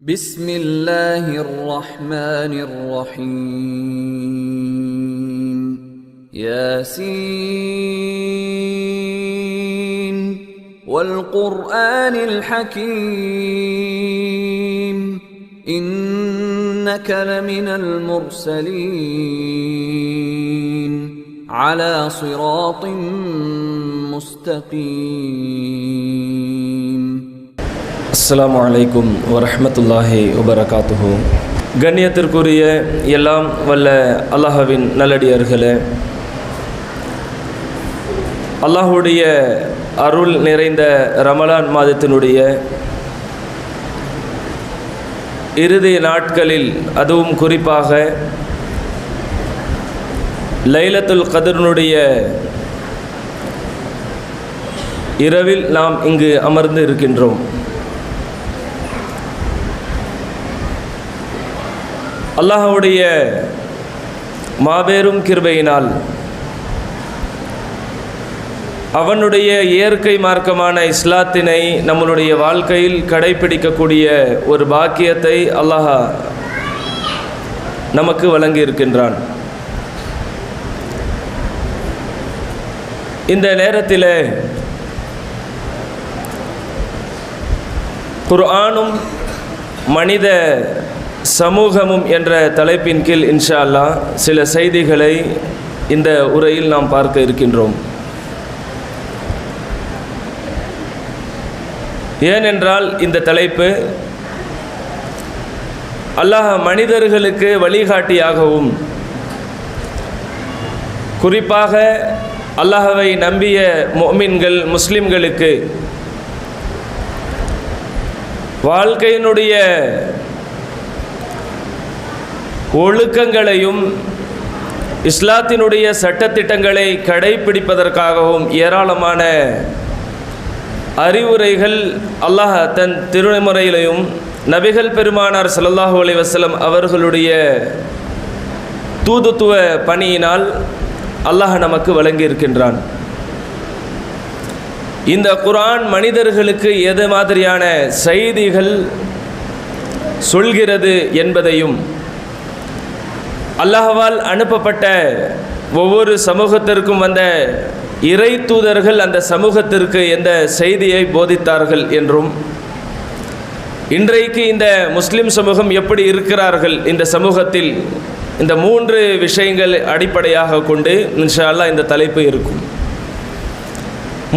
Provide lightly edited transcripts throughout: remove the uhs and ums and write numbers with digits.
بسم الله الرحمن الرحيم ياسين والقرآن الحكيم إنك لمن المرسلين على صراط مستقيم. அஸ்ஸலாமு அலைக்கும் வரஹ்மத்துல்லாஹி வபரகாத்துஹு. கண்ணியத்திற்குரிய எல்லாம் வல்ல அல்லாஹ்வின் நல்லடியார்களே, அல்லாஹ்வுடைய அருள் நிறைந்த ரமலான் மாதத்தினுடைய இறுதி நாட்களில், அதுவும் குறிப்பாக லைலத்துல் கத்ருடைய இரவில் நாம் இங்கு அமர்ந்து இருக்கின்றோம். அல்லாஹ்வுடைய மாபெரும் கிருபையினால் அவனுடைய இயற்கை மார்க்கமான இஸ்லாத்தினை நம்மளுடைய வாழ்க்கையில் கடைபிடிக்கக்கூடிய ஒரு பாக்கியத்தை அல்லாஹ் நமக்கு வழங்கி இருக்கின்றான். இந்த நேரத்தில் குர்ஆனும் மனித சமூகமும் என்ற தலைப்பின் கீழ் இன்ஷா அல்லாஹ் சில செய்திகளை இந்த உரையில் நாம் பார்க்க இருக்கின்றோம். ஏனென்றால் இந்த தலைப்பு அல்லாஹ் மனிதர்களுக்கு வழிகாட்டியாகவும், குறிப்பாக அல்லாஹ்வை நம்பிய முஃமின்கள் முஸ்லிம்களுக்கு வாழ்க்கையினுடைய ஒழுக்கங்களையும் இஸ்லாத்தினுடைய சட்டத்திட்டங்களை கடைபிடிப்பதற்காகவும் ஏராளமான அறிவுரைகள் அல்லாஹ் தன் திருமுறையிலையும் நபிகள் பெருமானார் ஸல்லல்லாஹு அலைஹி வஸல்லம் அவர்களுடைய தூதுத்துவ பணியினால் அல்லாஹ் நமக்கு வழங்கியிருக்கின்றான். இந்த குர்ஆன் மனிதர்களுக்கு எது மாதிரியான செய்திகள் சொல்கிறது என்பதையும், அல்லாஹ்வால் அனுப்பப்பட்ட ஒவ்வொரு சமூகத்திற்கும் வந்த இறை தூதர்கள் அந்த சமூகத்திற்கு எந்த செய்தியை போதித்தார்கள் என்றும், இன்றைக்கு இந்த முஸ்லிம் சமூகம் எப்படி இருக்கிறார்கள் இந்த சமூகத்தில், இந்த 3 விஷயங்கள் அடிப்படையாக கொண்டு இன்ஷா அல்லாஹ் இந்த தலைப்பு இருக்கும்.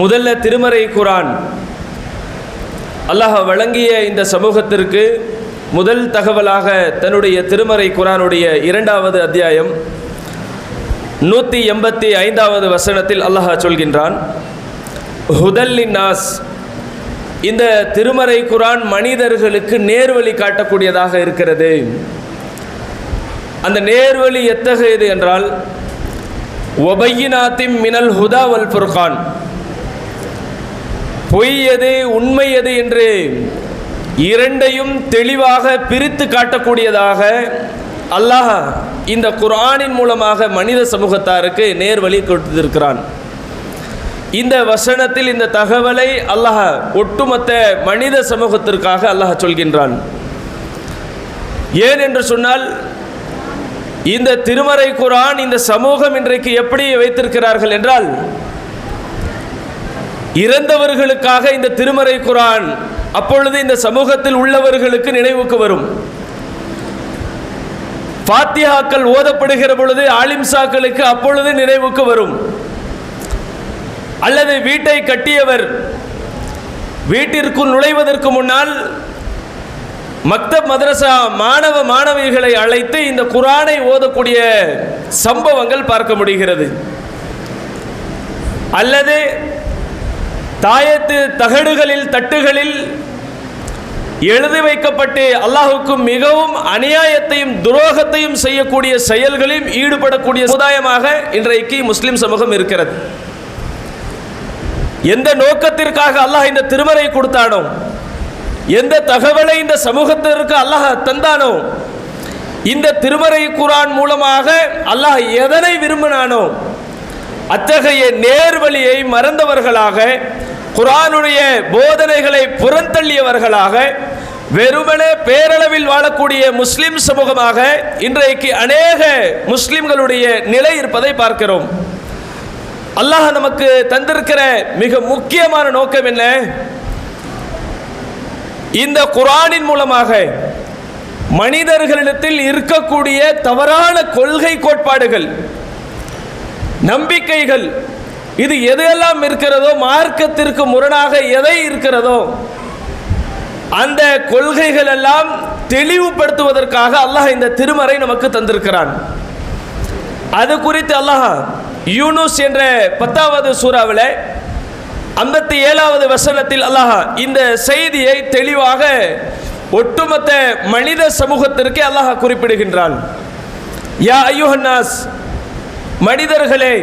முதல்ல திருமறை குர்ஆன் அல்லாஹ் வழங்கிய இந்த சமூகத்திற்கு முதல் தகவலாக தன்னுடைய திருமறை குர்ஆனுடைய 2வது அத்தியாயம் 185வது வசனத்தில் அல்லாஹ் சொல்கின்றான், ஹுதல்லின் நாஸ். இந்த திருமறை குர்ஆன் மனிதர்களுக்கு நேர்வழி காட்டக்கூடியதாக இருக்கிறது. அந்த நேர்வழி எத்தகையது என்றால், வபையினாத்தின் மினல் ஹுதா வல் ஃபுர்கான், பொய் எது உண்மை எது என்று இரண்டையும் தெளிவாக பிரித்து காட்டக்கூடியதாக அல்லாஹ் இந்த குர்ஆனின் மூலமாக மனித சமூகத்தாருக்கு நேர்வழி கொடுத்திருக்கிறான். இந்த வசனத்தில் இந்த தகவலை அல்லாஹ் ஒட்டுமொத்த மனித சமூகத்திற்காக அல்லாஹ் சொல்கின்றான். ஏன் என்று சொன்னால், இந்த திருமறை குர்ஆன் இந்த சமூகம் இன்றைக்கு எப்படி வைத்திருக்கிறார்கள் என்றால், இறந்தவர்களுக்காக இந்த திருமறை குர்ஆன் அப்பொழுது இந்த சமூகத்தில் உள்ளவர்களுக்கு நினைவுக்கு வரும். ஃபாத்திஹாக்கள் ஓதப்படுகிற பொழுது ஆலிம்சாக்களுக்கு அப்பொழுது நினைவுக்கு வரும். அல்லது வீட்டை கட்டியவர் வீட்டிற்குள் நுழைவதற்கு முன்னால் மக்தப் மதரசா மாணவ மாணவிகளை அழைத்து இந்த குர்ஆனை ஓதக்கூடிய சம்பவங்கள் பார்க்க முடிகிறது. அல்லது தாயத்து தகடுகளில் தட்டுகளில் எழுதி வைக்கப்பட்டு அல்லாஹ்வுக்கு மிகவும் அநியாயத்தையும் துரோகத்தையும் செய்யக்கூடிய செயல்களையும் ஈடுபடக்கூடிய சமுதாயமாக இன்றைக்கு முஸ்லிம் சமூகம் இருக்கிறது. எந்த நோக்கத்திற்காக அல்லாஹ் இந்த திருமறை கொடுத்தானோ, எந்த தகவலை இந்த சமூகத்திற்கு அல்லாஹ் தந்தானோ, இந்த திருமறை குர்ஆன் மூலமாக அல்லாஹ் எதனை விரும்பினானோ அத்தகைய நேர்வழியை மறந்தவர்களாக, குர்ஆனுடைய போதனைகளை புறந்தள்ளியவர்களாக, வெறுமனே பேரளவில் வாழக்கூடிய முஸ்லிம் சமூகமாக இன்றைக்கு அநேக முஸ்லிம்களுடைய நிலை இருப்பதை பார்க்கிறோம். அல்லாஹ் நமக்கு தந்திருக்கிற மிக முக்கியமான நோக்கம் என்ன? இந்த குர்ஆனின் மூலமாக மனிதர்களிடத்தில் இருக்கக்கூடிய தவறான கொள்கை கோட்பாடுகள், நம்பிக்கைகள், இது எதெல்லாம் இருக்கிறதோ, மார்க்கத்திற்கு முரணாக எதை இருக்கிறதோ அந்த கொள்கைகள் எல்லாம் தெளிவுபடுத்துவதற்காக அல்லாஹ் இந்த திருமறை நமக்கு தந்திருக்கிறான். அது குறித்து அல்லாஹ் யூனுஸ் என்ற 10வது சூறாவில் 57வது வசனத்தில் அல்லாஹ் இந்த செய்தியை தெளிவாக ஒட்டுமொத்த மனித சமூகத்திற்கு அல்லாஹ் குறிப்பிடுகின்றான். யா அய்யுஹன்னாஸ், மனிதர்களே,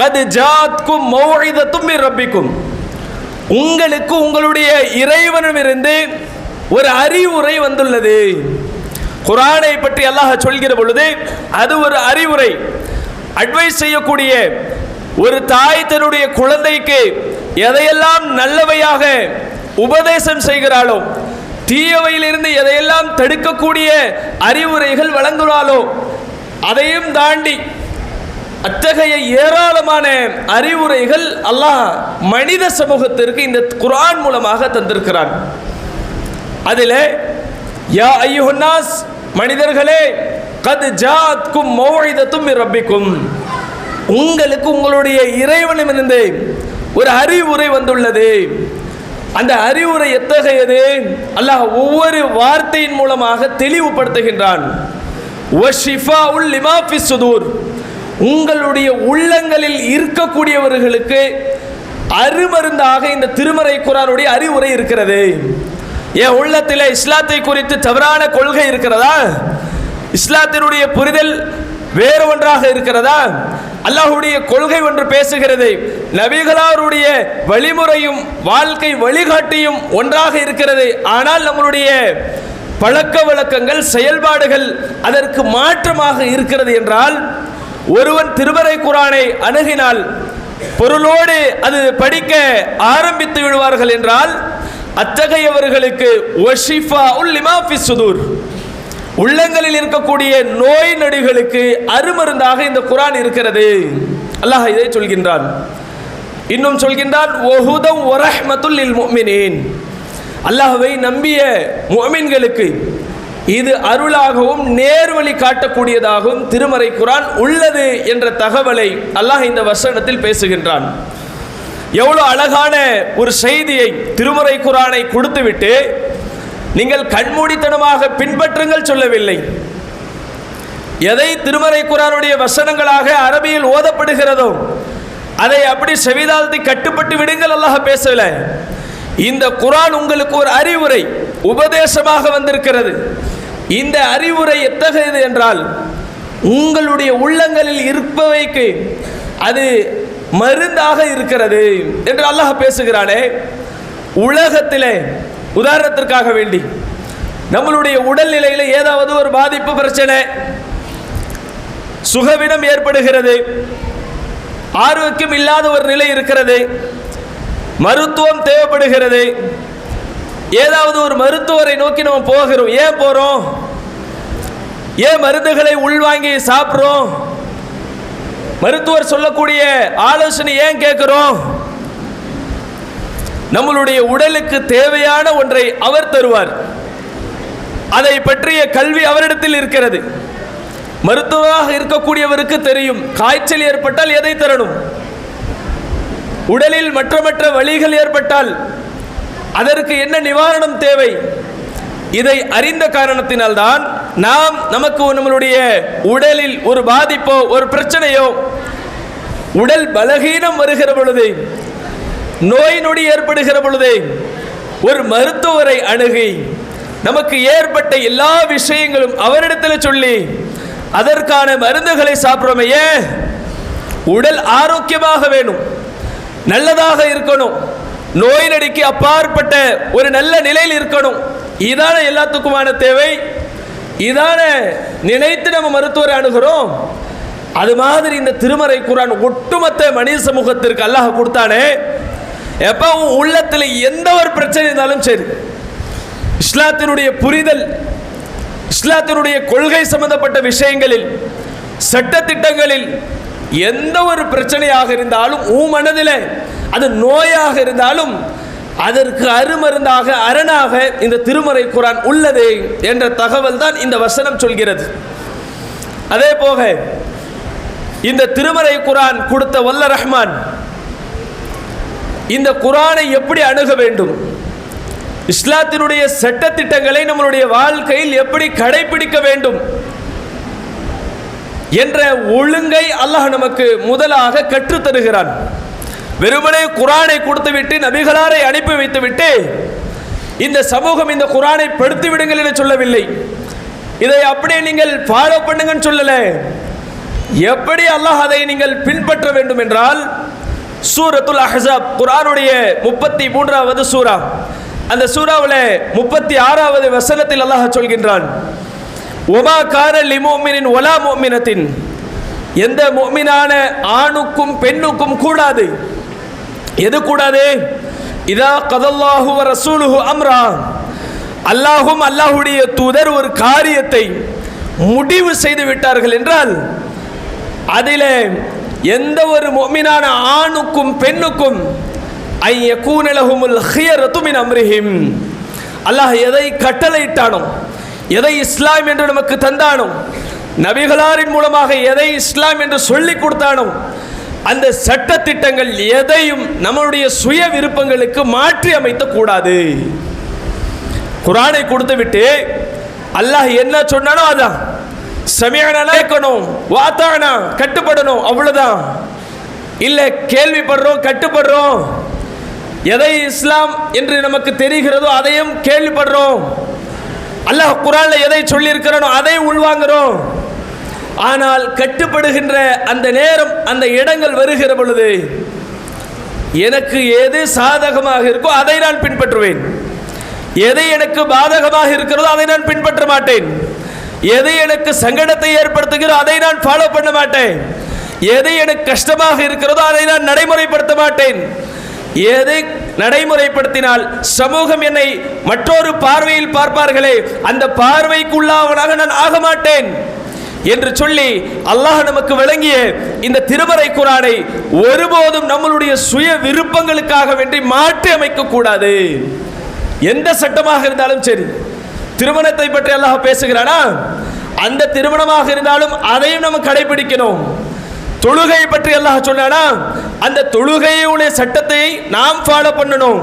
கத் ஜாத்கும் மௌஇதத்தும் மிர் ரப்பிக்கும், உங்களுக்கு உங்களுடைய இறைவனிடமிருந்து ஒரு அறிவுரை வந்துள்ளது. குர்ஆனை பற்றி அல்லாஹ் சொல்கிற பொழுது அது ஒரு அறிவுரை, அட்வைஸ் செய்யக்கூடிய ஒரு தாய் தன்னுடைய குழந்தைக்கு எதையெல்லாம் நல்லவையாக உபதேசம் செய்கிறாளோ, தீயவையிலிருந்து எதையெல்லாம் தடுக்கக்கூடிய அறிவுரைகள் வழங்குகிறாளோ, அதையும் தாண்டி அத்தகைய ஏராளமான அறிவுரைகள் அல்லாஹ் மனித சமூகத்திற்கு இந்த குர்ஆன் மூலமாக தந்திருக்கிறான். அதில் யா அய்யுஹன்னாஸ், மனிதர்களே, கத் ஜாத்கும் மௌஇதத்தும் மிர் ரப்பிக்கும், உங்களுக்கு உங்களுடைய இறைவனிடமிருந்து ஒரு அறிவுரை வந்துள்ளது. அந்த அறிவுரை எத்தகையது? அல்லாஹ் ஒவ்வொரு வார்த்தையின் மூலமாக தெளிவுபடுத்துகின்றான். வஷிஃபாஉல் லிமா ஃபிஸ் சுதூர், உங்களுடைய உள்ளங்களில் இருக்கக்கூடியவர்களுக்கு அருமருந்தாக இந்த திருமறை குர்ஆனுடைய அறிவுரை இருக்கிறது. என் உள்ளத்தில் இஸ்லாத்தை குறித்து தவறான கொள்கை இருக்கிறதா? இஸ்லாத்தினுடைய புரிதல் வேறு ஒன்றாக இருக்கிறதா? அல்லாஹ்வுடைய கொள்கை ஒன்று பேசுகிறது, நபிகளாருடைய வழிமுறையும் வாழ்க்கை வழிகாட்டியும் ஒன்றாக இருக்கிறது. ஆனால் நம்மளுடைய பழக்க வழக்கங்கள், செயல்பாடுகள் அதற்கு மாற்றமாக இருக்கிறது என்றால், ஒருவன் திருமறை குர்ஆனை அணுகினால் பொருளோடு அது படிக்க ஆரம்பித்து விடுவார்கள் என்றால், அத்தகையவர்களுக்கு வஷிஃபாஉல் லிமா ஃபிஸ் சுதூர், உள்ளங்களில் இருக்கக்கூடிய நோய் நொடிகளுக்கு அருமருந்தாக இந்த குர்ஆன் இருக்கிறது. அல்லாஹ் இதை சொல்கின்றான். இன்னும் சொல்கின்றான், வஹுதம் வரஹ்மத்துல் லில் முஃமினீன், அல்லாஹ்வை நம்பிய முஃமின்களுக்கு இது அருளாகவும் நேர்வழி காட்டக்கூடியதாகவும் திருமறை குர்ஆன் உள்ளது என்ற தகவலை அல்லாஹ் இந்த வசனத்தில் பேசுகின்றான். எவ்வளவு அழகான ஒரு செய்தியை திருமறை குர்ஆனை கொடுத்துவிட்டு நீங்கள் கண்மூடித்தனமாக பின்பற்றுங்கள் சொல்லவில்லை. எதை திருமறை குர்ஆனுடைய வசனங்களாக அரபியில் ஓதப்படுகிறதோ அதை அப்படி செவிதாழ்த்தி கட்டுப்பட்டு விடுங்கள் அல்லாஹ் பேசல. இந்த குர்ஆன் உங்களுக்கு ஒரு அறிவுரை, உபதேசமாக வந்திருக்கிறது. இந்த அறிவுரை எத்தகையது என்றால், உங்களுடைய உள்ளங்களில் இருப்பவைக்கு அது மருந்தாக இருக்கிறது என்று அல்லாஹ் பேசுகிறானே. உலகத்திலே உதாரணத்திற்காக வேண்டி நம்மளுடைய உடல்நிலையில் ஏதாவது ஒரு பாதிப்பு, பிரச்சனை, சுகவீனம் ஏற்படுகிறது, ஆரோக்கியம் இல்லாத ஒரு நிலை இருக்கிறது, மருத்துவம் தேவைப்படுகிறது, ஏதாவது ஒரு மருத்துவரை நோக்கி நம்ம போகிறோம். ஏன் போகிறோம்? ஏன் மருந்துகளை உள்வாங்கி சாப்பிட்றோம்? மருத்துவர் சொல்லக்கூடிய ஆலோசனை ஏன் கேட்கிறோம்? நம்மளுடைய உடலுக்கு தேவையான ஒன்றை அவர் தருவார். அதை பற்றிய கல்வி அவரிடத்தில் இருக்கிறது. மருத்துவராக இருக்கக்கூடியவருக்கு தெரியும், காய்ச்சல் ஏற்பட்டால் எதை தரணும், உடலில் மற்ற வலிகள் ஏற்பட்டால் அதற்கு என்ன நிவாரணம் தேவை. இதை அறிந்த காரணத்தினால்தான் நாம் நம்மளுடைய உடலில் ஒரு பாதிப்போ ஒரு பிரச்சனையோ, உடல் பலகீனம் வருகிற பொழுது, நோய் நொடி ஏற்படுகிற பொழுது ஒரு மருத்துவரை அணுகி நமக்கு ஏற்பட்ட எல்லா விஷயங்களும் அவரிடத்தில் சொல்லி அதற்கான மருந்துகளை சாப்பிடுறோமையே. உடல் ஆரோக்கியமாக வேணும், நல்லதாக இருக்கணும், நோய் நொடிக்கு அப்பாற்பட்ட ஒரு நல்ல நிலையில் இருக்கணும். இதான எல்லாத்துக்குமான தேவை. இதான நினைத்து நம்ம மருத்துவரை அணுகிறோம். அது மாதிரி இந்த திருமறை குர்ஆன் ஒட்டுமொத்த மனித சமூகத்திற்கு அல்லாஹ் கொடுத்தானே. எப்போ உள்ளத்தில் எந்த ஒரு பிரச்சனை இருந்தாலும் சரி, இஸ்லாத்தினுடைய புரிதல், இஸ்லாத்தினுடைய கொள்கை சம்பந்தப்பட்ட விஷயங்களில், சட்டத்திட்டங்களில் எந்த ஒரு பிரச்சனையாக இருந்தாலும் மனதில் அது நோயாக இருந்தாலும் அதற்கு அருமருந்தாக அரணாக இந்த திருமறை குர்ஆன் உள்ளது என்ற தகவல் தான் இந்த வசனம் சொல்கிறது. அதே போக இந்த திருமறை குர்ஆன் கொடுத்த வல்ல ரஹ்மான் இந்த குர்ஆனை எப்படி அணுக வேண்டும், இஸ்லாத்தினுடைய சட்டத்திட்டங்களை நம்மளுடைய வாழ்க்கையில் எப்படி கடைபிடிக்க வேண்டும் என்ற ஒழுங்கை அல்லாஹ் நமக்கு முதலாக கற்றுத் தருகிறான். வெறுமனே குர்ஆனை கொடுத்துவிட்டு நபிகளாரை அனுப்பி வைத்துவிட்டு இந்த சமூகம் இந்த குர்ஆனை படுத்தி விடுங்கள் என்று சொல்லவில்லை. இதை அப்படியே நீங்கள் ஃபாலோ பண்ணுங்கன்னு சொல்லல. எப்படி அல்லாஹ் அதை நீங்கள் பின்பற்ற வேண்டும் என்றால், சூரத்துல் அஹ்ஸாப் குர்ஆனுடைய 33வது சூரா, அந்த சூராவில் 36வது வசனத்தில் அல்லாஹ் சொல்கின்றான், ஒமா கான லிமுமினின் வலா முஃமினத்தின், எந்த முஃமினான ஆணுக்கும் பெண்ணுக்கும் கூடாது. எது கூடாது? இதா கதல்லாஹு வ ரசூலுஹு அம்ரா, அல்லாஹும் அல்லாஹுடைய தூதர் ஒரு காரியத்தை முடிவு செய்து விட்டார்கள் என்றால் அதிலே எந்த ஒரு முஃமினான ஆணுக்கும் பெண்ணுக்கும் ஐ யகூன லஹுமுல் ஹியரத்து மின் அம்ரிஹிம், அல்லாஹ் எதை கட்டளையிட்டானோ, எதை இஸ்லாம் என்று நமக்கு தந்தானோ, நபிகளாரின் மூலமாக எதை இஸ்லாம் என்று சொல்லிக் கொடுத்தானோ, அந்த சட்ட திட்டங்கள் எதையும் நம்மளுடைய சுய விருப்பங்களுக்கு மாற்றி அமைத்த கூடாது. குர்ஆனை கொடுத்து விட்டு அல்லாஹ் என்ன சொன்னானோ அதான் சமிஅனா கேட்கணும், வாத்தானா கட்டுப்படணும், அவ்வளவுதான். இல்லை கேள்விப்படுறோம், கட்டுப்படுறோம், எதை இஸ்லாம் என்று நமக்கு தெரிகிறதோ அதையும் கேள்விப்படுறோம், அல்லாஹ் குர்ஆன்ல எதை சொல்லி இருக்கிறானோ அதை உள்வாங்குறோம். ஆனால் கட்டுப்படுகின்ற அந்த நேரம், அந்த இடங்கள் வருகிற பொழுது எனக்கு எது சாதகமாக இருக்கோ அதை நான் பின்பற்றுவேன், எது எனக்கு பாதகமாக இருக்கிறதோ அதை நான் பின்பற்ற மாட்டேன், எது எனக்கு சங்கடத்தை ஏற்படுத்துகிறோ அதை நான் ஃபாலோ பண்ண மாட்டேன், எது எனக்கு கஷ்டமாக இருக்கிறதோ அதை நான் நடைமுறைப்படுத்த மாட்டேன், எதை நடைமுறைப்படுத்தினால் சமூகம் என்னை மற்றொரு பார்வையில் பார்ப்பார்களே அந்த பார்வைக்குள்ளாவனாக நான் ஆக மாட்டேன் என்று சொல்லி அல்லாஹ் நமக்கு வழங்கிய இந்த திருமறை குர்ஆனை ஒருபோதும் நம்மளுடைய சுய விருப்பங்களுக்காக வேண்டி மாற்றி அமைக்க கூடாது. எந்த சட்டமாக இருந்தாலும் சரி, திருமணத்தை பற்றி அல்லாஹ் பேசுகிறானா, அந்த திருமணமாக இருந்தாலும் அதையும் நம்ம கடைபிடிக்கணும். தொழுகை பற்றி அல்லாஹ் சொன்னானா, அந்த தொழுகையுடைய சட்டத்தை நாம் ஃபாலோ பண்ணணும்.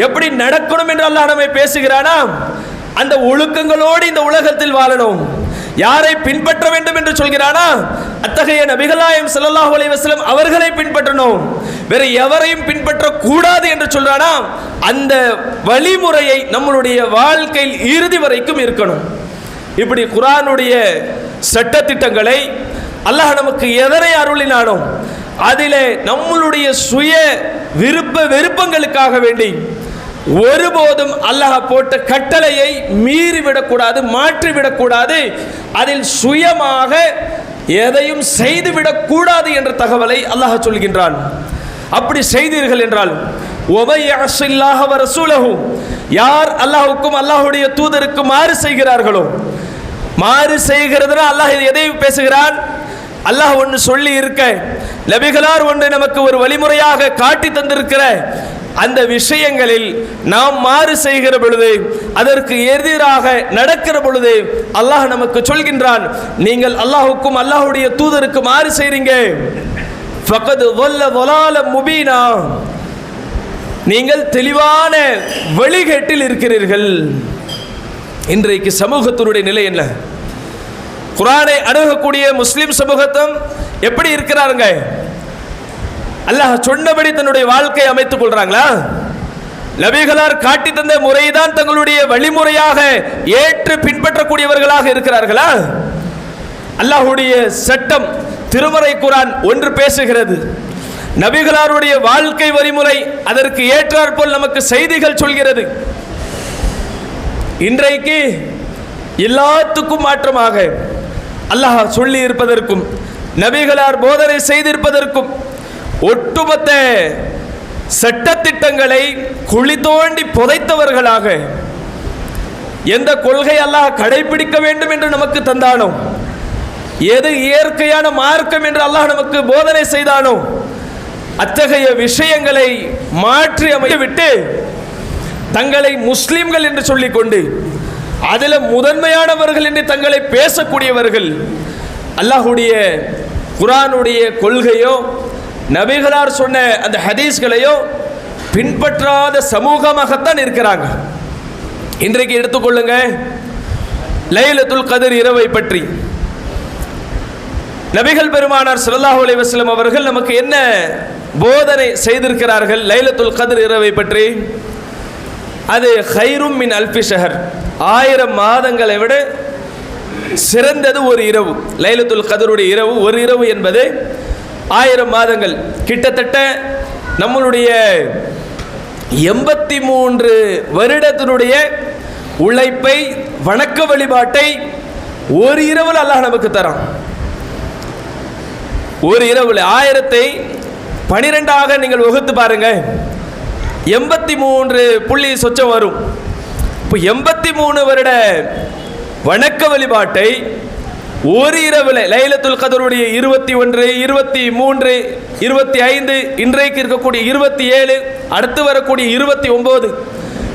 எப்படி நடக்கணும் என்று அல்லாஹ் நம்மை பேசுகிறானா, அந்த ஒழுக்கங்களோடு இந்த உலகத்தில் வாழணும். யாரை பின்பற்ற வேண்டும் என்று சொல்கிறானா, அத்தகைய நபிகள் நாயகம் ஸல்லல்லாஹு அலைஹி வஸல்லம் அவர்களை பின்பற்றணும், வேற எவரையும் பின்பற்ற கூடாது என்று சொல்றானா, அந்த வழிமுறையை நம்மளுடைய வாழ்க்கையில் இறுதி வரைக்கும் இருக்கணும். இப்படி குர்ஆனுடைய சட்டத்திட்டங்களை அல்லாஹ் நமக்கு எதனை அருளினானோ அதிலே நம்மளுடைய சுய விருப்ப வெறுப்பங்களுக்காக வேண்டி ஒருபோதும் அல்லாஹ் போட்ட கட்டளையை மீறிவிடக்கூடாது, மாற்றிவிடக்கூடாது, அதில் சுயமாக எதையும் செய்துவிடக்கூடாது என்ற தகவலை அல்லாஹ் சொல்கின்றான். அப்படி செய்தீர்கள் என்றால் யார் அல்லாஹுக்கும் அல்லாஹுடைய தூதருக்கு மாறு செய்கிறார்களோ, மாறு செய்கிறதுனா அல்லாஹ் எதை பேசுகிறான்? அல்லாஹ் ஒன்று சொல்லி இருக்க, நபிகளார் ஒன்று நமக்கு ஒரு வழிமுறையாக காட்டி தந்திருக்கிற அந்த விஷயங்களில் நாம் மாறு செய்கிற பொழுது, அதற்கு எதிராக நடக்கிற பொழுது அல்லாஹ் நமக்கு சொல்கின்றான், நீங்கள் அல்லாஹுக்கும் அல்லாஹுடைய தூதருக்கு மாறு செய்றீங்க, ஃபகத் வல்ல வலால முபீனா, நீங்கள் தெளிவான வழிகேட்டில் இருக்கிறீர்கள். இன்றைக்கு சமூகத்தினுடைய நிலை என்ன? குர்ஆனை அணுகக்கூடிய முஸ்லிம் சமூகத்தும் எப்படி இருக்கிறாருங்க? அல்லாஹ் சொன்னபடி தன்னுடைய வாழ்க்கையை அமைத்துக் கொள்றாங்களா? நபிகளார் காட்டி தந்த முறைதான் தங்களுடைய வழிமுறையாக ஏற்று பின்பற்றக்கூடியவர்களாக இருக்கிறார்களா? அல்லாஹ்வுடைய சட்டம் திருமறை குர்ஆன் ஒன்று பேசுகிறது, நபிகளாருடைய வாழ்க்கை வழிமுறை அதற்கு ஏற்றாற்போல் நமக்கு செய்திகள் சொல்கிறது. இன்றைக்கு எல்லாத்துக்கும் மாற்றமாக அல்லாஹ் சொல்லி இருப்பதற்கும் நபிகளார் போதனை செய்திருப்பதற்கும் ஒட்டுமொத்த சட்டத்திட்டங்களை குழி தோண்டி புதைத்தவர்களாக எந்த கொள்கை அல்லாஹ் கடைபிடிக்க வேண்டும் என்று நமக்கு தந்தானோ, எது இயற்கையான மார்க்கம் என்று அல்லாஹ் நமக்கு போதனை செய்தானோ, அத்தகைய விஷயங்களை மாற்றி அமைத்துவிட்டு தங்களை முஸ்லிம்கள் என்று சொல்லிக்கொண்டு அதில் முதன்மையானவர்கள் என்று தங்களை பேசக்கூடியவர்கள் அல்லாஹுடைய குர்ஆனுடைய கொள்கையோ நபிகளார் சொன்ன அந்த ஹதீஸ்களையோ பின்பற்றாத சமூகமாகத்தான் இருக்கிறாங்க. இன்றைக்கு எடுத்துக்கொள்ளுங்க, லைலத்துல் கத்ர் இரவை பற்றி நபிகள் பெருமானார் ஸல்லல்லாஹு அலைஹி வஸல்லம் அவர்கள் நமக்கு என்ன போதனை செய்திருக்கிறார்கள்? லைலத்துல் கத்ர் இரவை பற்றி, அது ஹைரும் மின் அல்ஃபி ஷஹர், 1000 மாதங்களை விட சிறந்தது ஒரு இரவு. லைலத்துல் கத்ருடைய இரவு, ஒரு இரவு என்பது 1000 மாதங்கள். கிட்டத்தட்ட நம்மளுடைய 83 வருடத்தினுடைய உழைப்பை, வணக்க வழிபாட்டை ஒரு இரவில் அல்லாஹ் நமக்கு தரான். ஒரு இரவில் 1000ஐ 12ஆக நீங்கள் வகுத்து பாருங்க, 83 புள்ளி சொச்சம் வரும். இப்போ 83 வருட வணக்க வழிபாட்டை ஒரு இரவில், லைலத்துல் கத்ருடைய 21, 23, 25, இன்றைக்கு இருக்கக்கூடிய 27, அடுத்து வரக்கூடிய 29,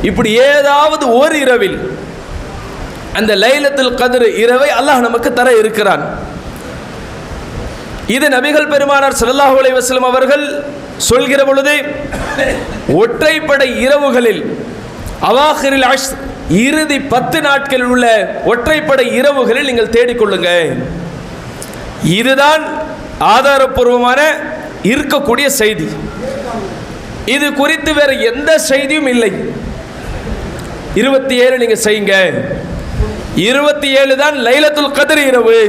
இப்படி ஏதாவது ஒரு இரவில் அந்த லைலத்துல் கத்ர் இரவை அல்லாஹ் நமக்கு தர இருக்கிறான். இது நபிகள் பெருமானார் ஸல்லல்லாஹு அலைஹி வஸல்லம் அவர்கள் சொல்கிற பொழுது ஒற்றைப்படை இரவுகளில், அவாஹிரில் அஷ்ர், இறுதி 10 நாட்களில் உள்ள ஒற்றைப்படை இரவுகளில் நீங்கள் தேடிக்கொள்ளுங்க. இதுதான் ஆதாரப்பூர்வமான இருக்கக்கூடிய செய்தி. இது குறித்து வேற எந்த செய்தியும் இல்லை. 27 நீங்க செய்யுங்க. 27 தான் லைலத்துல் கத்ர் இரவு.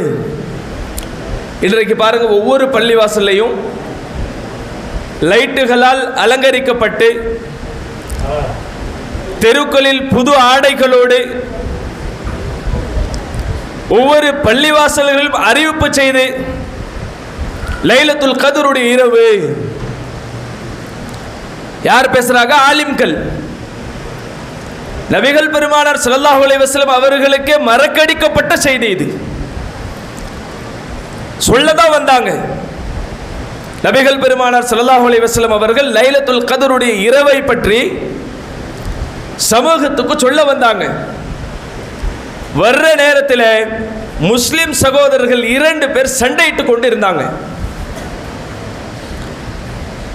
இன்றைக்கு பாருங்க, ஒவ்வொரு பள்ளிவாசல்லையும் லைட்டுகளால் அலங்கரிக்கப்பட்டு தெருக்களில் புது ஆடைகளோடு ஒவ்வொரு பள்ளிவாசல்களிலும் அறிவிப்பு செய்து லைலத்துல் கத்ருடைய இரவு. யார் பேசுறாங்க? ஆலிம்கள். நபிகள் பெருமானார் ஸல்லல்லாஹு அலைஹி வஸல்லம் அவர்களுக்கே மறக்கடிக்கப்பட்ட செய்தி இது. சொல்லதான் வந்தாங்க. நபிகள் பெருமானார் ஸல்லல்லாஹு அலைஹி வஸல்லம் அவர்கள் லைலத்துல் கத்ருடைய இரவை பற்றி சமூகத்துக்கு சொல்ல வந்தாங்க. வர்ற நேரத்தில் முஸ்லிம் சகோதரர்கள் 2 பேர் சண்டையிட்டுக் கொண்டு இருந்தாங்க.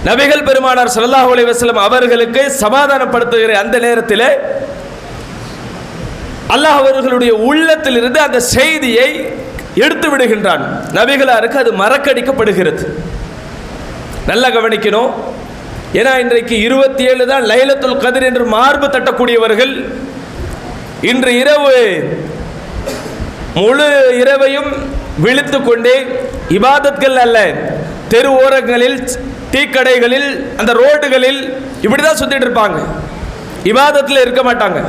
நபிகள் பெருமானார் ஸல்லல்லாஹு அலைஹி வஸல்லம் அவர்களுக்கு சமாதானப்படுத்துகிற அந்த நேரத்தில் அல்லாஹ் அவர்களுடைய உள்ளத்தில் இருந்து அந்த செய்தியை எடுத்து விடுகின்றான். நபிகளாருக்கு அது மறக்கடிக்கப்படுகிறது. நல்லா கவனிக்கணும். ஏன்னா இன்றைக்கு 27 தான் லைலத்துல் கத்ர் என்று மார்பு தட்டக்கூடியவர்கள் இன்று இரவு முழு இரவையும் விழித்து கொண்டு இபாதத்கள் அல்ல, தெரு ஓரங்களில், டீக்கடைகளில், அந்த ரோடுகளில் இப்படிதான் சுத்திட்டு இருப்பாங்க, இபாதத்தில் இருக்க மாட்டாங்க.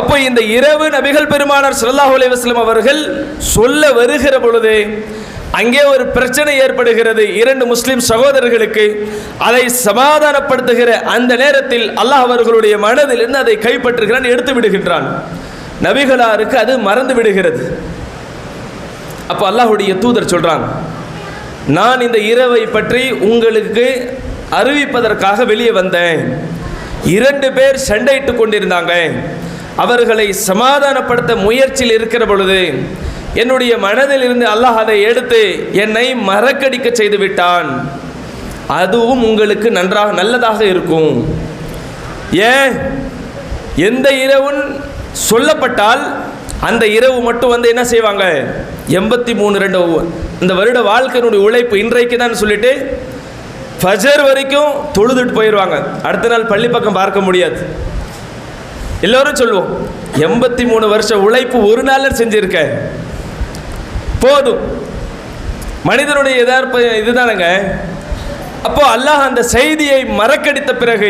அப்போ இந்த இரவு நபிகள் பெருமானார் ஸல்லல்லாஹு அலைஹி வஸல்லம் அவர்கள் சொல்ல வருகிற பொழுது அங்கே ஒரு பிரச்சனை ஏற்படுகிறது 2 முஸ்லிம் சகோதரர்களுக்கு. அதை சமாதானப்படுத்துகிற அந்த நேரத்தில் அல்லாஹ் அவர்களுடைய மனதில் இருந்து அதை கைப்பற்றுகிறான், எடுத்து விடுகின்றான். நபிகளாருக்கு அது மறந்து விடுகிறது. அப்போ அல்லாஹ்வுடைய தூதர் சொல்றாங்க, நான் இந்த இரவை பற்றி உங்களுக்கு அறிவிப்பதற்காக வெளியே வந்தேன். 2 பேர் சண்டையிட்டு கொண்டிருந்தாங்க. அவர்களை சமாதானப்படுத்த முயற்சியில் இருக்கிற பொழுது என்னுடைய மனதில் இருந்து அல்லாஹ் அதை எடுத்து என்னை மறக்கடிக்க செய்து விட்டான். அதுவும் உங்களுக்கு நல்லதாக இருக்கும். ஏன்? எந்த இரவு சொல்லப்பட்டால் அந்த இரவு மட்டும் வந்து என்ன செய்வாங்க? 83 இந்த வருட வாழ்க்கையினுடைய உழைப்பு இன்றைக்கு தான் சொல்லிட்டு ஃபஜர் வரைக்கும் தொழுதுட்டு போயிடுவாங்க. அடுத்த நாள் பள்ளி பக்கம் பார்க்க முடியாது. எல்லோரும் சொல்லுவோம், 83 வருஷ உழைப்பு ஒரு நாள் செஞ்சிருக்க போதும். மனிதனுடைய எதார்ப்பு இதுதானங்க. அப்போ அல்லாஹ் அந்த செய்தியை மறக்கடித்த பிறகு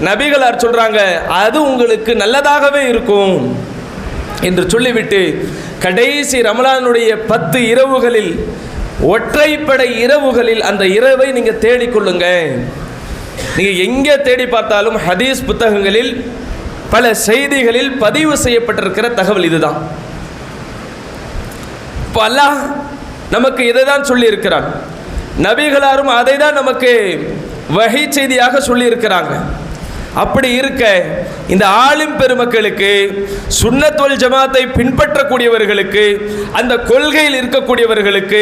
நபிகளார் சொல்றாங்க, அது உங்களுக்கு நல்லதாகவே இருக்கும் என்று சொல்லிவிட்டு கடைசி ரமலானுடைய 10 இரவுகளில், ஒற்றைப்படை இரவுகளில் அந்த இரவை நீங்க தேடிக்கொள்ளுங்க. நீங்க எங்கே தேடி பார்த்தாலும் ஹதீஸ் புத்தகங்களில் பல செய்திகளில் பதிவு செய்யப்பட்டிருக்கிற தகவல் இதுதான். இப்போ அல்லாஹ் நமக்கு இதை தான் சொல்லி இருக்கிறான். நபிகளாரும் அதை தான் நமக்கு வஹி செய்தியாக சொல்லி இருக்கிறாங்க. அப்படி இருக்க இந்த ஆலிம் பெருமக்களுக்கு, சுன்னத் வல் ஜமாத்தை பின்பற்றக்கூடியவர்களுக்கு, அந்த கொள்கையில் இருக்கக்கூடியவர்களுக்கு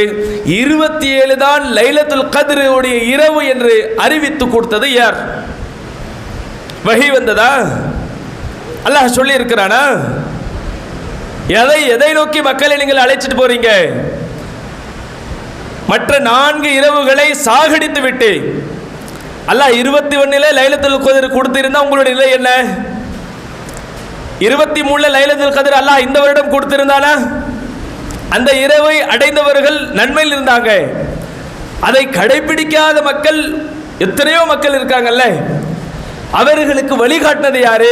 27 தான் லைலத்துல் கத்ருடைய இரவு என்று அறிவித்து கொடுத்தது யார்? வஹி வந்ததா? அல்லாஹ் சொல்லி இருக்கிறானா? எதை நோக்கி மக்களை நீங்கள் அழைச்சிட்டு போறீங்க? மற்ற 4 இரவுகளை சாகடித்து விட்டு அல்லாஹ் 21 லைலத்துல் கத்ர் கொடுத்திருந்தா உங்களுடைய நிலை என்ன? 23 லைலத்துல் கத்ர் அல்லாஹ் இந்த வருடம் கொடுத்திருந்தானா? அந்த இரவை அடைந்தவர்கள் நன்மையில் இருந்தாங்க. அதை கடைபிடிக்காத மக்கள் எத்தனையோ மக்கள் இருக்காங்கல்ல, அவர்களுக்கு வழிகாட்டினது யாரு?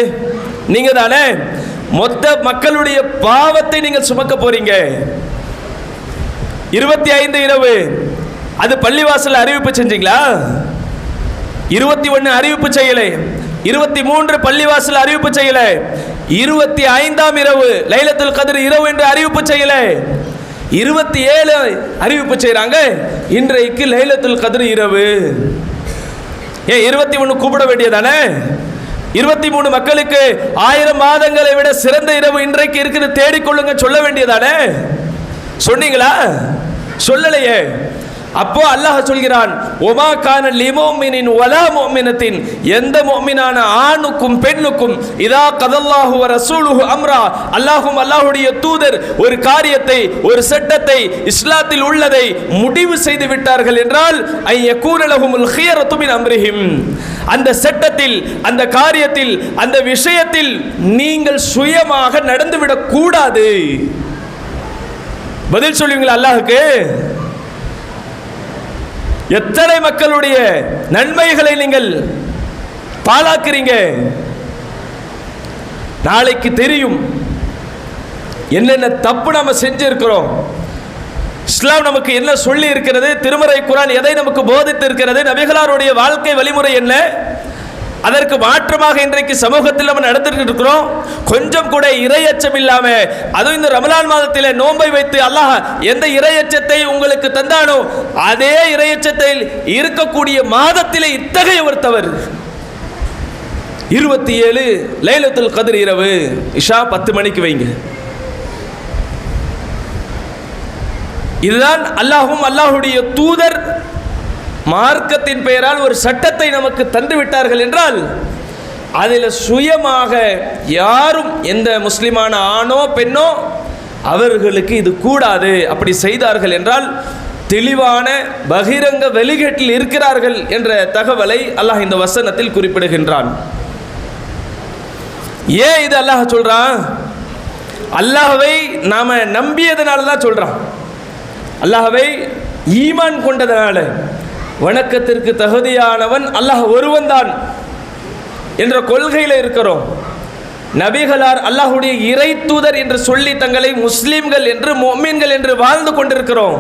நீங்க தானே. மொத்த மக்களுடைய பாவத்தை நீங்கள் சுமக்க போறீங்க. 25 இரவு அது பள்ளிவாசல் அறிவிப்பு செஞ்சீங்களா? 21 அறிவிப்பு செய்யல, 23 பள்ளிவாசல் அறிவிப்பு செய்யல, 25ஆம் இரவு லைலத்துல் கத்ர் இரவு என்று அறிவிப்பு செய்யல, 27 அறிவிப்பு செய்றாங்க இன்றைக்கு லைலத்துல் கத்ர் இரவு. ஏன் 21 கூப்பிட வேண்டியதானே? 23 மக்களுக்கு 1000 மாதங்களை விட சிறந்த இரவு இன்றைக்கு இருக்குது, தேடிக்கொள்ளுங்க சொல்ல வேண்டியதானே? சொன்னீங்களா? சொல்லலையே. அப்போ அல்லாஹ் சொல்கிறான், ஒமா கான லிமுமினின் வலா முஃமினத்தின், எந்த முஃமினான ஆணுக்கும் பெண்ணுக்கும் இதா கதல்லாஹு வ ரசூலுஹு அம்ரா, அல்லாஹும் அல்லாஹ்வுடைய தூதர் ஒரு காரியத்தை, ஒரு சட்டத்தை, இஸ்லாத்தில் உள்ளதை முடிவு செய்து விட்டார்கள் என்றால் ஐ யகூன லஹுமுல் ஹியரத்து மின் அம்ரிஹிம், அந்த சட்டத்தில், அந்த காரியத்தில், அந்த விஷயத்தில் நீங்கள் சுயமாக நடந்துவிடக் கூடாது. பதில் சொல்லுவீங்களா அல்லாஹ்வுக்கு? எத்தனை மக்களுடைய நன்மைகளை நீங்கள் பாழாக்குறீங்க. நாளைக்கு தெரியும் என்னென்ன தப்பு நாம செஞ்சிருக்கிறோம். இஸ்லாம் நமக்கு என்ன சொல்லி இருக்கிறது, திருமறை குர்ஆன் எதை நமக்கு போதித்து இருக்கிறது, நபிகளாருடைய வாழ்க்கை வழிமுறை என்ன, அதற்கு மாற்றமாக இன்றைக்கு சமூகத்தில் நம்ம நடந்துட்டு இருக்கிறோம். கொஞ்சம் கூட இறையச்சம் இல்லாம, அதுவும் இந்த ரமலான் மாதத்தில் நோன்பை வைத்து அல்லாஹ் எந்த இறையச்சத்தை உங்களுக்கு தந்தானோ அதே இறையச்சத்தில் இருக்கக்கூடிய மாதத்திலே இத்தகைய ஒரு தவறு. 27 லைலத்துல் கத்ர் இரவு இஷா 10 மணிக்கு வைங்க. இதுதான் அல்லாஹும் அல்லாஹ்வுடைய தூதர் மார்க்கத்தின் பெயரால் ஒரு சட்டத்தை நமக்கு தந்து விட்டார்கள் என்றால் அதில் சுயமாக யாரும், எந்த முஸ்லிமான ஆணோ பெண்ணோ, அவர்களுக்கு இது கூடாது. அப்படி செய்தார்கள் என்றால் தெளிவான பகிரங்க வெளிகேட்டில் இருக்கிறார்கள் என்ற தகவலை அல்லாஹ் இந்த வசனத்தில் குறிப்பிடுகின்றான். ஏன் இது அல்லாஹ் சொல்றான்? அல்லாஹ்வை நாம நம்பியதனால தான் சொல்றான். அல்லாஹ்வை ஈமான் கொண்டதனால, வணக்கத்திற்கு தகுதியானவன் அல்லாஹ் ஒருவன் தான் என்ற கொள்கையில் இருக்கிறோம். நபிகளார் அல்லாஹ்வுடைய இறை தூதர் என்று சொல்லி தங்களை முஸ்லிம்கள் என்று, முஃமின்கள் என்று வாழ்ந்து கொண்டிருக்கிறோம்.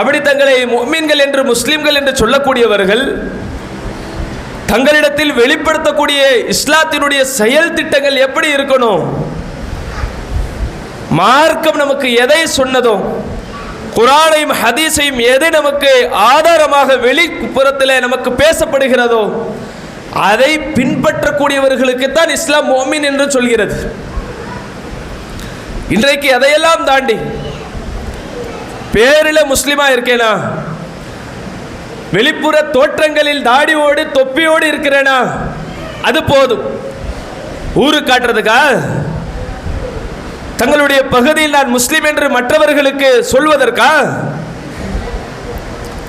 அப்படி தங்களை முஃமின்கள் என்று, முஸ்லிம்கள் என்று சொல்லக்கூடியவர்கள் தங்களிடத்தில் வெளிப்படுத்தக்கூடிய இஸ்லாத்தினுடைய செயல் திட்டங்கள் எப்படி இருக்கணும்? மார்க்கம் நமக்கு எதை சொன்னதோ, குர்ஆனையும் ஹதீஸையும் எதை நமக்கு ஆதாரமாக வெளிப்புறத்தில் நமக்கு பேசப்படுகிறதோ அதை பின்பற்றக்கூடியவர்களுக்கு தான் இஸ்லாம் முஃமின் என்று சொல்கிறது. இன்றைக்கு அதையெல்லாம் தாண்டி பேரில் முஸ்லிமா இருக்கேனா, வெளிப்புற தோற்றங்களில் தாடியோடு தொப்பியோடு இருக்கிறேனா, அது போதும். ஊரு காட்டுறதுக்கா? தங்களுடைய பகுதியில் நான் முஸ்லிம் என்று மற்றவர்களுக்கு சொல்வதற்கா?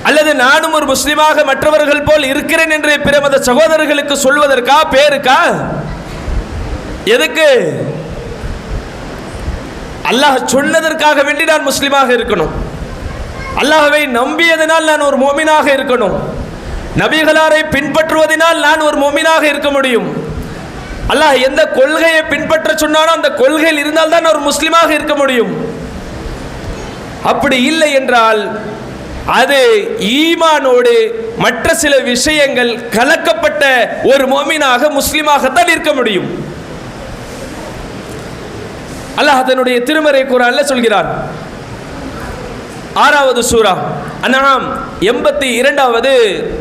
அல்லது நானும் ஒரு முஸ்லிமாக மற்றவர்கள் போல் இருக்கிறேன் என்று பிற மத சகோதரர்களுக்கு சொல்வதற்கா? பேருக்கா? எதுக்கு? அல்லாஹ் சொன்னதற்காக வேண்டி நான் முஸ்லிமாக இருக்கணும். அல்லாஹ்வை நம்பியதனால் நான் ஒரு முஃமினாக இருக்கணும். நபிகளாரை பின்பற்றுவதனால் நான் ஒரு முஃமினாக இருக்க முடியும். அல்லாஹ் எந்த கொள்கையை பின்பற்ற சொன்னானோ அந்த கொள்கையில் இருந்தால் தான் ஒரு முஸ்லிமாக இருக்க முடியும். அப்படி இல்லை என்றால் அது ஈமானோடு மற்ற சில விஷயங்கள் கலக்கப்பட்ட ஒரு முஃமினாக முஸ்லிமாகத்தான் இருக்க முடியும். அல்லாஹ் தன்னுடைய திருமறை குர்ஆன்ல சொல்கிறார். 6வது சூரா அன்ஆம் 82வது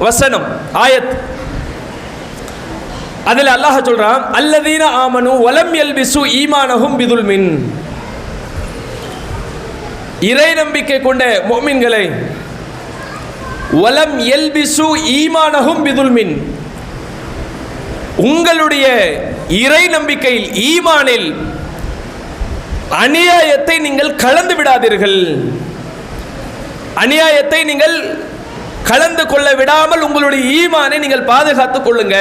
வசனம் ஆயத். அதில் அல்லாஹ் சொல்றான், அல்லதீன ஆமனு வலம் யல்பிசு ஈமானஹும் பிதுல்மின். இறை நம்பிக்கை கொண்ட முஃமின்களை வலம் யல்பிசு ஈமானஹும் பிதுல்மின், உங்களுடைய இறை நம்பிக்கையில் ஈமானில் அநியாயத்தை நீங்கள் கலந்து விடாதீர்கள். அநியாயத்தை நீங்கள் கலந்து கொள்ள விடாமல் உங்களுடைய ஈமானை நீங்கள் பாதுகாத்துக் கொள்ளுங்க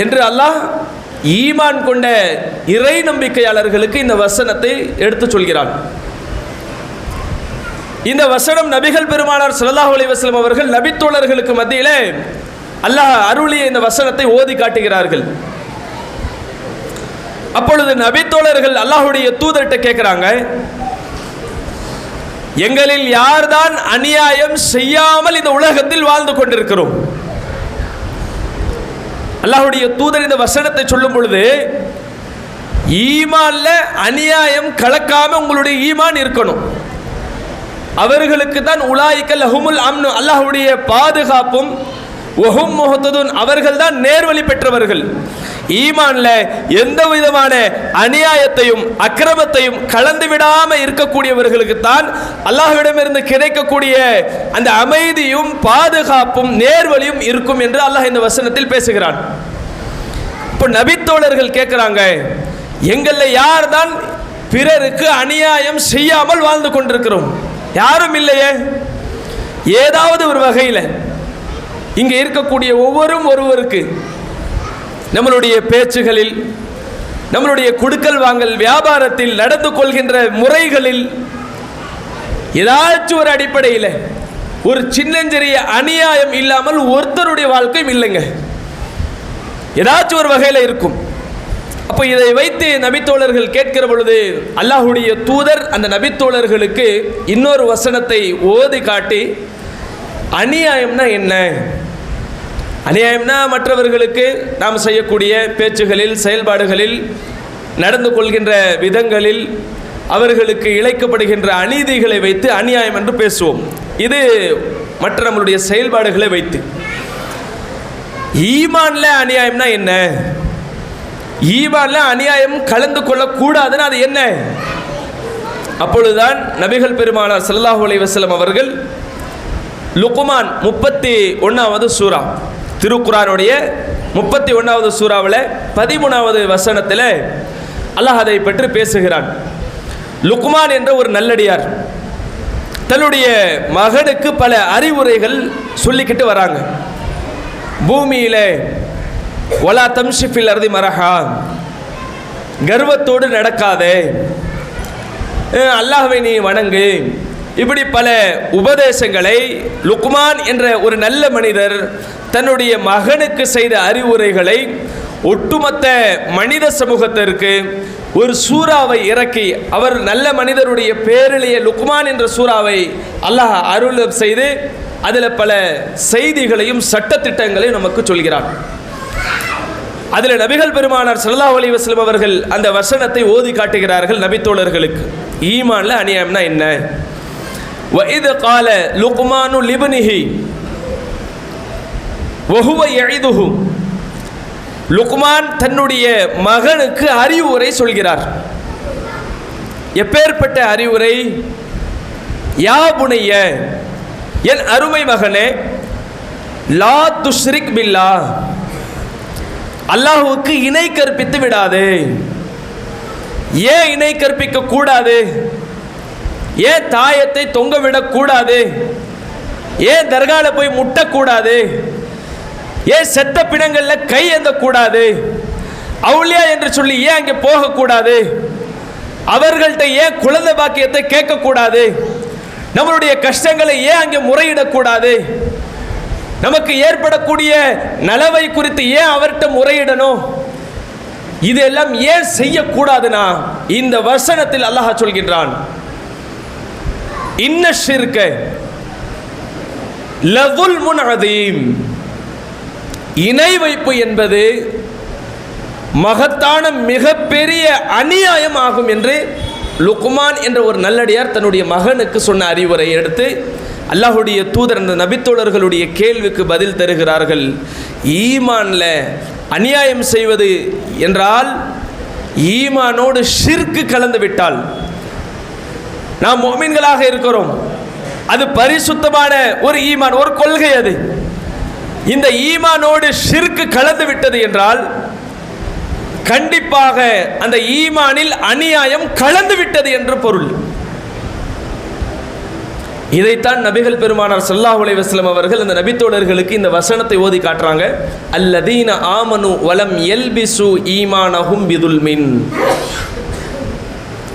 என்று அல்லாஹ் ஈமான் கொண்ட இறை நம்பிக்கையாளர்களுக்கு இந்த வசனத்தை எடுத்து சொல்கிறான். இந்த வசனம் நபிகள் பெருமானார் ஸல்லல்லாஹு அலைஹி வஸல்லம் அவர்கள் நபித்தோழர்களுக்கு மத்தியிலே அல்லாஹ் அருளிய இந்த வசனத்தை ஓதி காட்டுகிறார்கள். அப்பொழுது நபித்தோழர்கள் அல்லாஹ்வுடைய தூதர்கிட்ட கேட்கிறாங்க, எங்களில் யார்தான் அநியாயம் செய்யாமல் இந்த உலகத்தில் வாழ்ந்து கொண்டிருக்கிறோம்? அல்லாஹ்வுடைய தூதர் இந்த வசனத்தை சொல்லும் பொழுது, ஈமான்ல அநியாயம் கலக்காம உங்களுடைய ஈமான் இருக்கணும். அவர்களுக்கு தான் உலாயிக்க லஹுமுல் அம்னு, அல்லாஹ்வுடைய பாதுகாப்பும், வஹும் முஹ்ததுன், அவர்கள் தான் நேர்வழி பெற்றவர்கள். ஈமான்ல எந்த விதமான அநியாயத்தையும் அக்கிரமத்தையும் கலந்து விடாம இருக்கக்கூடியவர்களுக்கு தான் அல்லாஹ்விடமிருந்து கிடைக்கக்கூடிய அந்த அமைதியும் பாதுகாப்பும் நேர்வழியும் இருக்கும் என்று அல்லாஹ் இந்த வசனத்தில் பேசுகிறான். இப்போ நபித்தோழர்கள் கேட்கிறாங்க, எங்கள்ல யார் தான் பிறருக்கு அநியாயம் செய்யாமல் வாழ்ந்து கொண்டிருக்கிறோம்? யாரும் இல்லையே. ஏதாவது ஒரு வகையில் இங்க இருக்கக்கூடிய ஒருவருக்கு நம்மளுடைய பேச்சுகளில், நம்மளுடைய குடுக்கல் வாங்கல் வியாபாரத்தில், நடந்து கொள்கின்ற முறைகளில் ஏதாச்சும் ஒரு அடிப்படையில் ஒரு சின்னஞ்சிறிய அநியாயம் இல்லாமல் ஒருத்தருடைய வாழ்க்கையும் இல்லைங்க. ஏதாச்சும் ஒரு வகையில் இருக்கும். அப்போ இதை வைத்து நபித்தோழர்கள் கேட்கிற பொழுது அல்லாஹ்வுடைய தூதர் அந்த நபித்தோழர்களுக்கு இன்னொரு வசனத்தை ஓதி காட்டி, அநியாயம்னா என்ன, அநியாயம்னா மற்றவர்களுக்கு நாம் செய்யக்கூடிய பேச்சுகளில், செயல்பாடுகளில், நடந்து கொள்கின்ற விதங்களில் அவர்களுக்கு இழைக்கப்படுகின்ற அநீதிகளை வைத்து அநியாயம் என்று பேசுவோம். இது மற்ற நம்மளுடைய செயல்பாடுகளை வைத்து. ஈமான்ல அநியாயம்னா என்ன, ஈமான்ல அநியாயம் கலந்து கொள்ளக்கூடாதுன்னு அது என்ன? அப்பொழுதுதான் நபிகள் பெருமானார் ஸல்லல்லாஹு அலைஹி வஸல்லம் அவர்கள் லுக்மான் 31வது சூரா, திருக்குர்ஆனுடைய 31வது சூறாவில் 13வது வசனத்தில் அல்லாஹ் அதை பற்றி பேசுகிறான். லுக்மான் என்ற ஒரு நல்லடியார் தன்னுடைய மகனுக்கு பல அறிவுரைகள் சொல்லிக்கிட்டு வராங்க. பூமியிலே வலா தம்ஷி ஃபில் அர்தி மரஹா, கர்வத்தோடு நடக்காதே, அல்லாஹ்வை நீ வணங்கு, இப்படி பல உபதேசங்களை லுக்மான் என்ற ஒரு நல்ல மனிதர் தன்னுடைய மகனுக்கு செய்த அறிவுரைகளை ஒட்டுமொத்த மனித சமூகத்திற்கு ஒரு சூறாவை இறக்கி, அவர் நல்ல மனிதருடைய பேரிலேயே லுக்மான் என்ற சூறாவை அல்லாஹ் அருள் செய்து அதில் பல செய்திகளையும் சட்டத்திட்டங்களையும் நமக்கு சொல்கிறார். அதில் நபிகள் பெருமானார் ஸல்லல்லாஹு அலைஹி வஸல்லம் அவர்கள் அந்த வசனத்தை ஓதி காட்டுகிறார்கள் நபித்தோழர்களுக்கு. ஈமான்ல அநியாயம்னா என்ன? وَإِذْ قَالَ لُقْمَانُ لِابْنِهِ وَهُوَ يَعِظُهُ, லுக்மான் தன்னுடைய மகனுக்கு அறிவுரை சொல்கிறார். எப்பேற்பட்ட அறிவுரை? யா புனைய, என் அருமை மகனே, லா துஷ்ரிக் பில்லாஹ், அல்லாஹ்வுக்கு இணை கற்பித்து விடாதே. ஏன் இணை கற்பிக்க கூடாது? ஏன் தாயத்தை தொங்க விடக்கூடாது? ஏன் தர்கால போய் முட்டக்கூடாது? ஏன் செத்த பிணங்கள்ல கை ஏந்த கூடாது? அவுலியா என்று சொல்லி ஏன் அங்கே போகக்கூடாது? அவர்கள்ட்ட ஏன் குழந்தை பாக்கியத்தை கேட்கக்கூடாது? நம்மளுடைய கஷ்டங்களை ஏன் அங்கே முறையிடக்கூடாது? நமக்கு ஏற்படக்கூடிய நலவை குறித்து ஏன் அவர்கிட்ட முறையிடணும்? இதெல்லாம் ஏன் செய்யக்கூடாதுன்னா இந்த வசனத்தில் அல்லாஹ் சொல்கின்றான், இன்ன ஷிர்க லதுல்முன் அதீம். இணை வைப்பு என்பது மகத்தான மிகப்பெரிய அநியாயம் ஆகும் என்று லுக்மான் என்ற ஒரு நல்லடியார் தன்னுடைய மகனுக்கு சொன்ன அறிவுரை எடுத்து அல்லாஹ்வுடைய தூதர் அந்த நபித்தோழர்களுடைய கேள்விக்கு பதில் தருகிறார்கள். ஈமான்ல அநியாயம் செய்வது என்றால் ஈமானோடு ஷிர்க் கலந்து விட்டால், நாம் முஃமின்களாக இருக்கிறோம், அது பரிசுத்தமான ஒரு ஈமான், ஒரு கொள்கை. அது இந்த ஈமானோடு ஷிர்க் கலந்து விட்டது என்றால் கண்டிப்பாக அந்த ஈமானில் அநியாயம் கலந்து விட்டது என்று பொருள். இதைத்தான் நபிகள் பெருமானார் ஸல்லல்லாஹு அலைஹி வஸல்லம் அவர்கள் இந்த நபித்தோழர்களுக்கு இந்த வசனத்தை ஓதி காட்டுறாங்க. அல்லதீன ஆமனு வலம் யல்பிசு ஈமானஹும் பிதுல்மின்.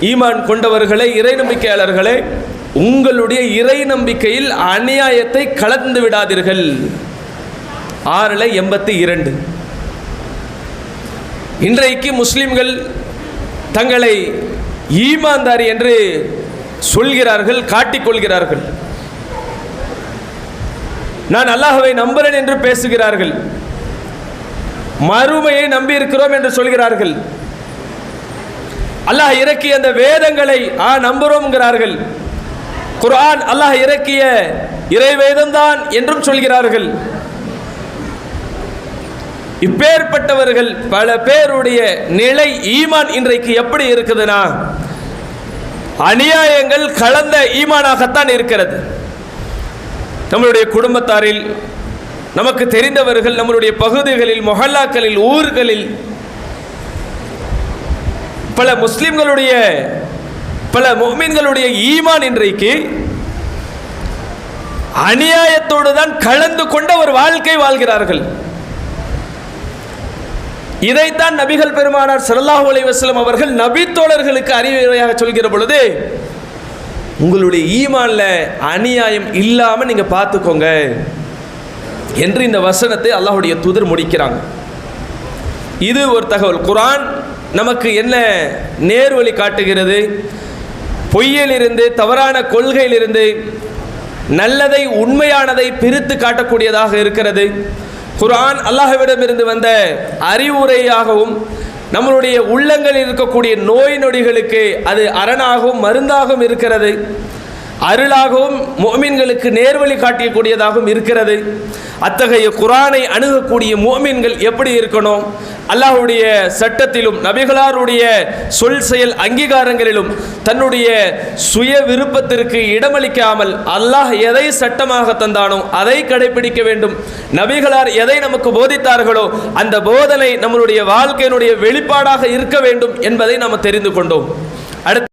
ஈமான் கொண்டவர்களே, இறை நம்பிக்கையாளர்களே, உங்களுடைய இறை நம்பிக்கையில் அநியாயத்தை கலந்து விடாதீர்கள். 6:82. இன்றைக்கு முஸ்லிம்கள் தங்களை ஈமான்தாரி என்று சொல்கிறார்கள், காட்டிக்கொள்கிறார்கள். நான் அல்லாஹ்வை நம்புகிறேன் என்று பேசுகிறார்கள். மறுமையை நம்பி இருக்கிறோம் என்று சொல்கிறார்கள். அல்லாஹ் இறக்கிய அந்த வேதங்களை நம்புகிறோம்ங்கிறார்கள். குர்ஆன் அல்லாஹ் இறக்கிய இறை வேதம்தான் என்றும் சொல்கிறார்கள். இப்பேற்பட்டவர்கள் பல பேருடைய நிலை ஈமான் இன்றைக்கு எப்படி இருக்குதுன்னா, அநியாயங்கள் கலந்த ஈமானாகத்தான் இருக்கிறது. நம்மளுடைய குடும்பத்தாரில், நமக்கு தெரிந்தவர்கள், நம்மளுடைய பகுதிகளில், மொஹல்லாக்களில், ஊர்களில் பல முஸ்லிம்களுடைய, பல முஃமின்களுடைய ஈமான் இன்றைக்கு அநியாயத்தோடு தான் கலந்து கொண்ட ஒரு வாழ்க்கை வாழ்கிறார்கள். இதைத்தான் நபிகள் பெருமானார் ஸல்லல்லாஹு அலைஹி வஸல்லம் அவர்கள் நபித்தோழர்களுக்கு அறிவுரையாக சொல்கிற பொழுது, உங்களுடைய ஈமான்ல அநியாயம் இல்லாமல் நீங்க பார்த்துக்கோங்க என்று இந்த வசனத்தை அல்லாஹ்வுடைய தூதர் முடிக்கிறாங்க. இது ஒரு தகவல். குர்ஆன் நமக்கு என்ன நேர்வழி காட்டுகிறது? பொய்யிலிருந்து, தவறான கொள்கையிலிருந்து நல்லதை, உண்மையானதை பிரித்து காட்டக்கூடியதாக இருக்கிறது. குர்ஆன் அல்லாஹ்விடமிருந்து வந்த அறிவுரையாகவும், நம்மளுடைய உள்ளங்களில் இருக்கக்கூடிய நோய் நொடிகளுக்கு அது அரணாகவும் மருந்தாகவும் இருக்கிறது. அருளாகவும் முஃமின்களுக்கு நேர்வழி காட்டக்கூடியதாகவும் இருக்கிறது. அத்தகைய குர்ஆனை அணுகக்கூடிய முஃமின்கள் எப்படி இருக்கணும்? அல்லாஹ்வுடைய சட்டத்திலும் நபிகளாருடைய சொல் செயல் அங்கீகாரங்களிலும் தன்னுடைய சுய விருப்பத்திற்கு இடமளிக்காமல் அல்லாஹ் எதை சட்டமாக தந்தானோ அதை கடைபிடிக்க வேண்டும். நபிகளார் எதை நமக்கு போதித்தார்களோ அந்த போதனை நம்மளுடைய வாழ்க்கையினுடைய வெளிப்பாடாக இருக்க வேண்டும் என்பதை நாம் தெரிந்து கொண்டோம். அடுத்து